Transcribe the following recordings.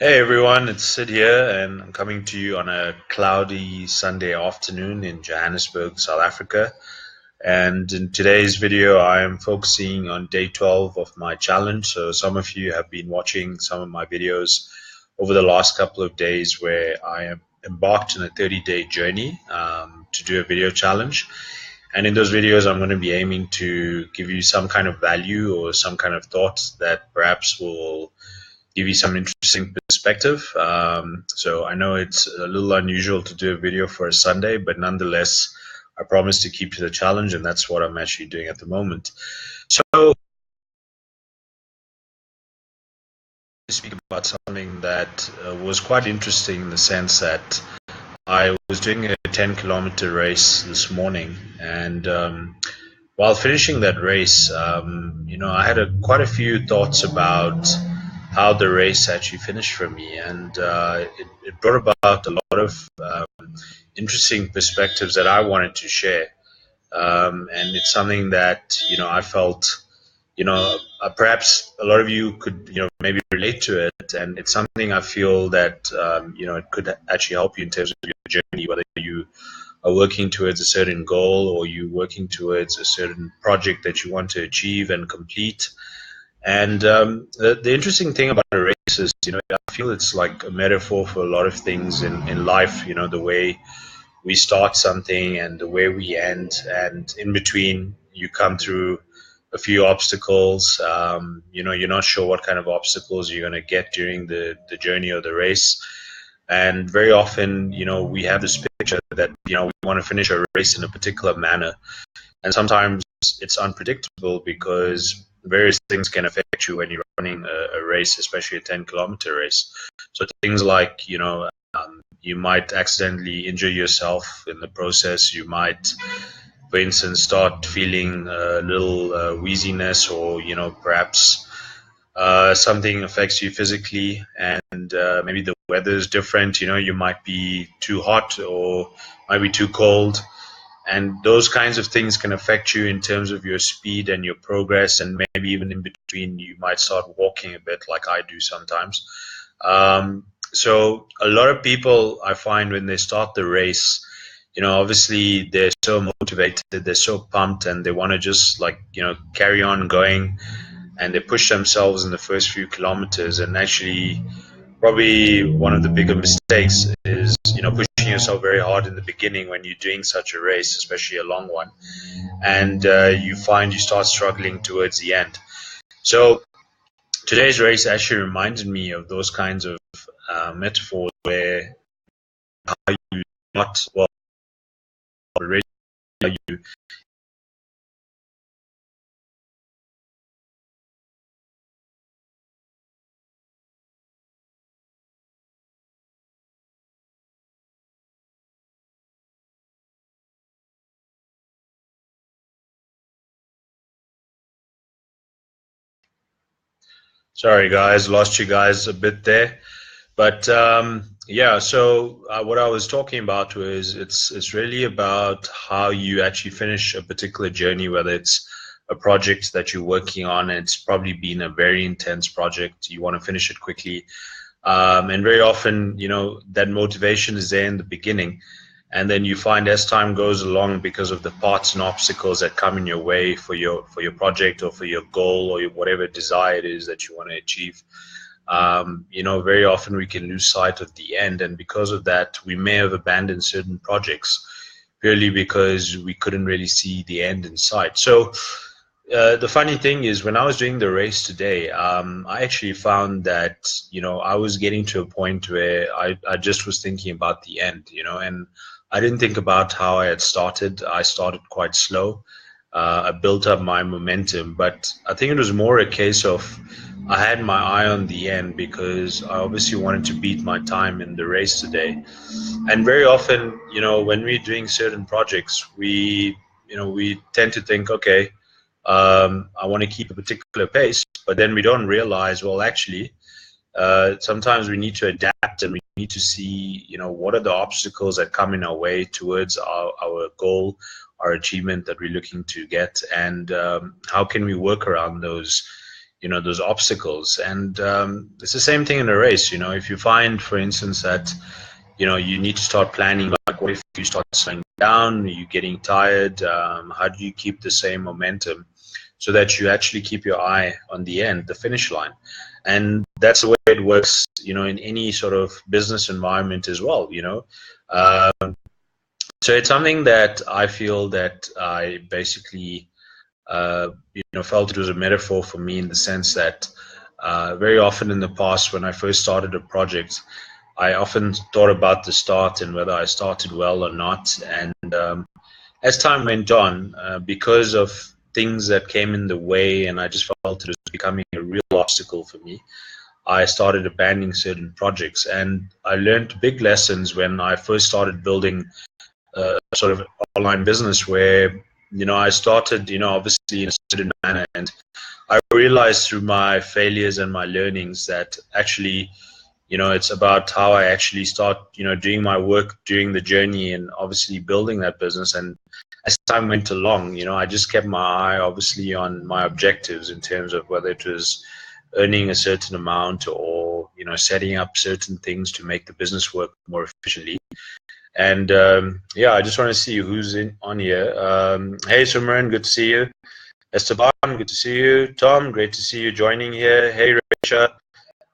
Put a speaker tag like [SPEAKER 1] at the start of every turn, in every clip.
[SPEAKER 1] Hey everyone, it's Sid here, and I'm coming to you on a cloudy Sunday afternoon in Johannesburg, South Africa. And in today's video, I am focusing on day 12 of my challenge. So, some of you have been watching some of my videos over the last couple of days where I am embarked on a 30-day journey to do a video challenge. And in those videos, I'm going to be aiming to give you some kind of value or some kind of thought that perhaps will give you some interesting perspective. So I know it's a little unusual to do a video for a Sunday, but nonetheless, I promise to keep to the challenge, and that's what I'm actually doing at the moment. So to speak about something that was quite interesting in the sense that I was doing a 10-kilometer race this morning, and while finishing that race, I had quite a few thoughts about how the race actually finished for me, and it brought about a lot of interesting perspectives that I wanted to share. And it's something that I felt perhaps a lot of you could maybe relate to it, and it's something I feel that it could actually help you in terms of your journey, whether you are working towards a certain goal or you working towards a certain project that you want to achieve and complete. And the interesting thing about a race is, I feel it's like a metaphor for a lot of things in life, the way we start something and the way we end. And in between, you come through a few obstacles. You're not sure what kind of obstacles you're going to get during the journey of the race. And very often, we have this picture that, we want to finish a race in a particular manner. And sometimes it's unpredictable because various things can affect you when you're running a race, especially a 10-kilometer race. So things like, you might accidentally injure yourself in the process. You might, for instance, start feeling a little wheeziness, or, perhaps something affects you physically, and maybe the weather is different. You might be too hot or might be too cold, and those kinds of things can affect you in terms of your speed and your progress, and maybe even in between you might start walking a bit like I do sometimes. So a lot of people, I find, when they start the race, obviously they're so motivated, they're so pumped, and they want to just carry on going, and they push themselves in the first few kilometers. And actually, probably one of the bigger mistakes is pushing yourself very hard in the beginning when you're doing such a race, especially a long one, and you find you start struggling towards the end. So today's race actually reminded me of those kinds of metaphors where how you not well race, you. Sorry guys, lost you guys a bit there. But yeah, so what I was talking about was it's really about how you actually finish a particular journey, whether it's a project that you're working on, and it's probably been a very intense project. You want to finish it quickly, and very often, that motivation is there in the beginning, and then you find as time goes along, because of the parts and obstacles that come in your way for your project or for your goal or whatever desire it is that you want to achieve. Very often we can lose sight of the end, and because of that, we may have abandoned certain projects purely because we couldn't really see the end in sight. So the funny thing is, when I was doing the race today, I actually found that I was getting to a point where I just was thinking about the end, and I didn't think about how I had started. I started quite slow. I built up my momentum, but I think it was more a case of I had my eye on the end because I obviously wanted to beat my time in the race today. And very often, when we're doing certain projects, we tend to think, okay, I want to keep a particular pace, but then we don't realize, well, actually, sometimes we need to adapt, and we need to see, what are the obstacles that come in our way towards our goal, our achievement that we're looking to get, and how can we work around those those obstacles. And it's the same thing in a race. If you find, for instance, that you need to start planning, like what if you start slowing down, are you getting tired, how do you keep the same momentum so that you actually keep your eye on the end, the finish line. And that's the way it works, in any sort of business environment as well. So it's something that I feel that I basically felt it was a metaphor for me, in the sense that very often in the past, when I first started a project, I often thought about the start and whether I started well or not. And as time went on, because of things that came in the way, and I just felt it was becoming a real obstacle for me, I started abandoning certain projects. And I learned big lessons when I first started building a sort of online business, where I started obviously in a certain manner, and I realized through my failures and my learnings that actually it's about how I actually start doing my work during the journey, and obviously building that business. And as time went along, I just kept my eye obviously on my objectives, in terms of whether it was earning a certain amount, or setting up certain things to make the business work more efficiently. And yeah, I just want to see who's on here. Hey, Simran, good to see you. Esteban, good to see you. Tom, great to see you joining here. Hey, Resha.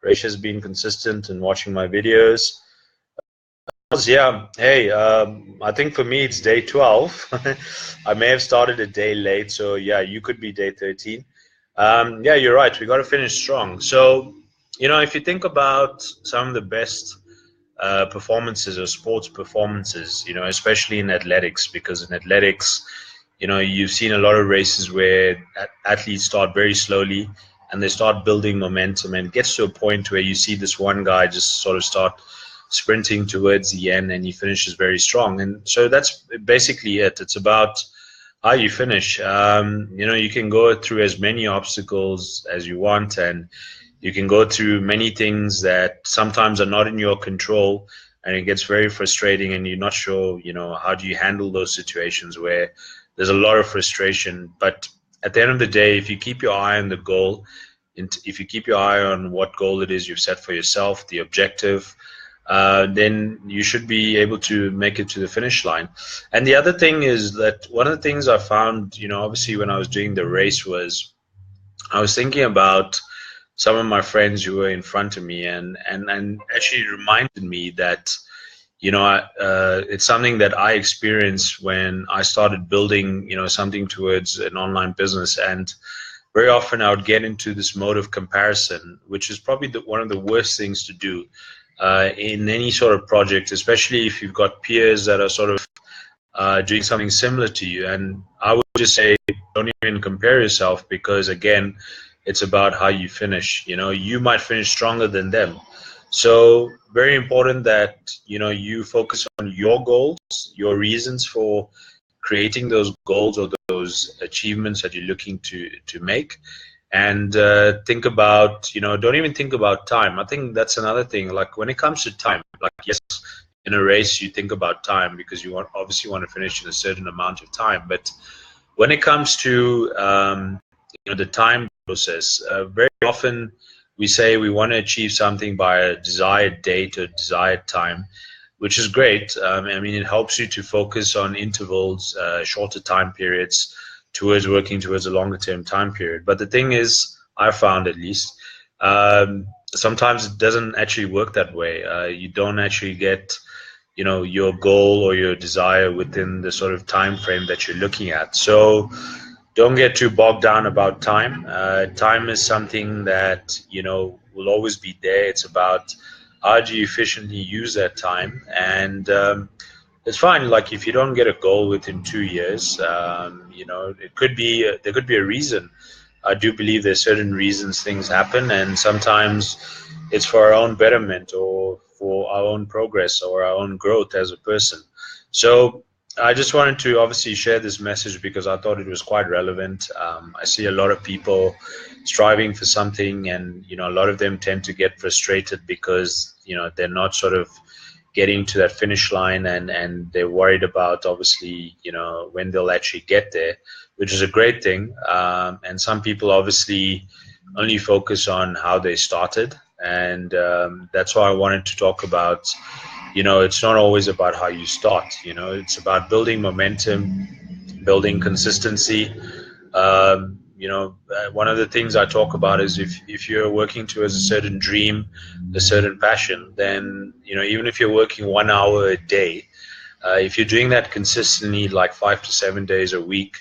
[SPEAKER 1] Resha's been consistent in watching my videos. Yeah, hey, I think for me it's day 12. I may have started a day late, so yeah, you could be day 13. Yeah, you're right. We got to finish strong. So, if you think about some of the best performances or sports performances, especially in athletics, because in athletics, you've seen a lot of races where athletes start very slowly and they start building momentum, and it gets to a point where you see this one guy just sort of start sprinting towards the end, and he finishes very strong. And so that's basically it. It's about how you finish. You can go through as many obstacles as you want, and you can go through many things that sometimes are not in your control, and it gets very frustrating, and you're not sure, how do you handle those situations where there's a lot of frustration. But at the end of the day, if you keep your eye on the goal, if you keep your eye on what goal it is you've set for yourself, the objective, then you should be able to make it to the finish line. And the other thing is that one of the things I found, obviously when I was doing the race, was I was thinking about some of my friends who were in front of me, and actually reminded me that it's something that I experienced when I started building something towards an online business. And very often I would get into this mode of comparison, which is probably one of the worst things to do in any sort of project, especially if you've got peers that are sort of doing something similar to you. And I would just say, don't even compare yourself, because again, it's about how you finish. You might finish stronger than them. So very important that you focus on your goals, your reasons for creating those goals or those achievements that you're looking to make. And think about, don't even think about time. I think that's another thing. Like when it comes to time, like yes, in a race you think about time because you obviously want to finish in a certain amount of time. But when it comes to the time process, very often we say we want to achieve something by a desired date or desired time, which is great. I mean, it helps you to focus on intervals, shorter time periods, towards working towards a longer term time period. But the thing is, I found at least, sometimes it doesn't actually work that way. You don't actually get, your goal or your desire within the sort of time frame that you're looking at. So don't get too bogged down about time. Time is something that, will always be there. It's about how do you efficiently use that time. And it's fine. Like if you don't get a goal within 2 years, it could be there could be a reason. I do believe there's certain reasons things happen, and sometimes it's for our own betterment or for our own progress or our own growth as a person. So I just wanted to obviously share this message because I thought it was quite relevant. I see a lot of people striving for something, and a lot of them tend to get frustrated because they're not sort of getting to that finish line, and they're worried about obviously when they'll actually get there, which is a great thing. And some people obviously only focus on how they started. And that's why I wanted to talk about, it's not always about how you start. It's about building momentum, building consistency. One of the things I talk about is if you're working towards a certain dream, a certain passion, then, even if you're working 1 hour a day, if you're doing that consistently, like 5 to 7 days a week,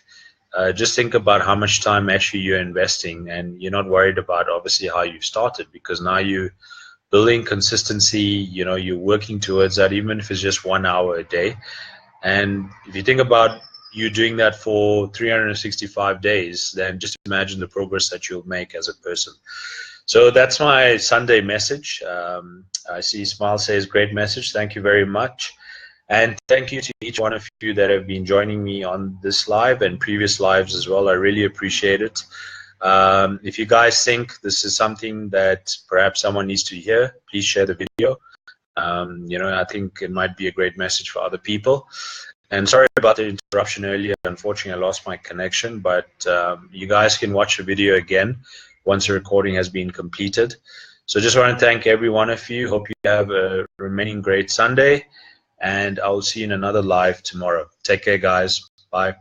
[SPEAKER 1] just think about how much time actually you're investing, and you're not worried about obviously how you've started, because now you're building consistency. You're working towards that, even if it's just 1 hour a day. And if you think about you doing that for 365 days, then just imagine the progress that you'll make as a person. So that's my Sunday message. I see Smile says, great message. Thank you very much. And thank you to each one of you that have been joining me on this live and previous lives as well. I really appreciate it. If you guys think this is something that perhaps someone needs to hear, please share the video. I think it might be a great message for other people. And sorry about the interruption earlier. Unfortunately, I lost my connection, but you guys can watch the video again once the recording has been completed. So just want to thank every one of you. Hope you have a remaining great Sunday, and I will see you in another live tomorrow. Take care, guys. Bye.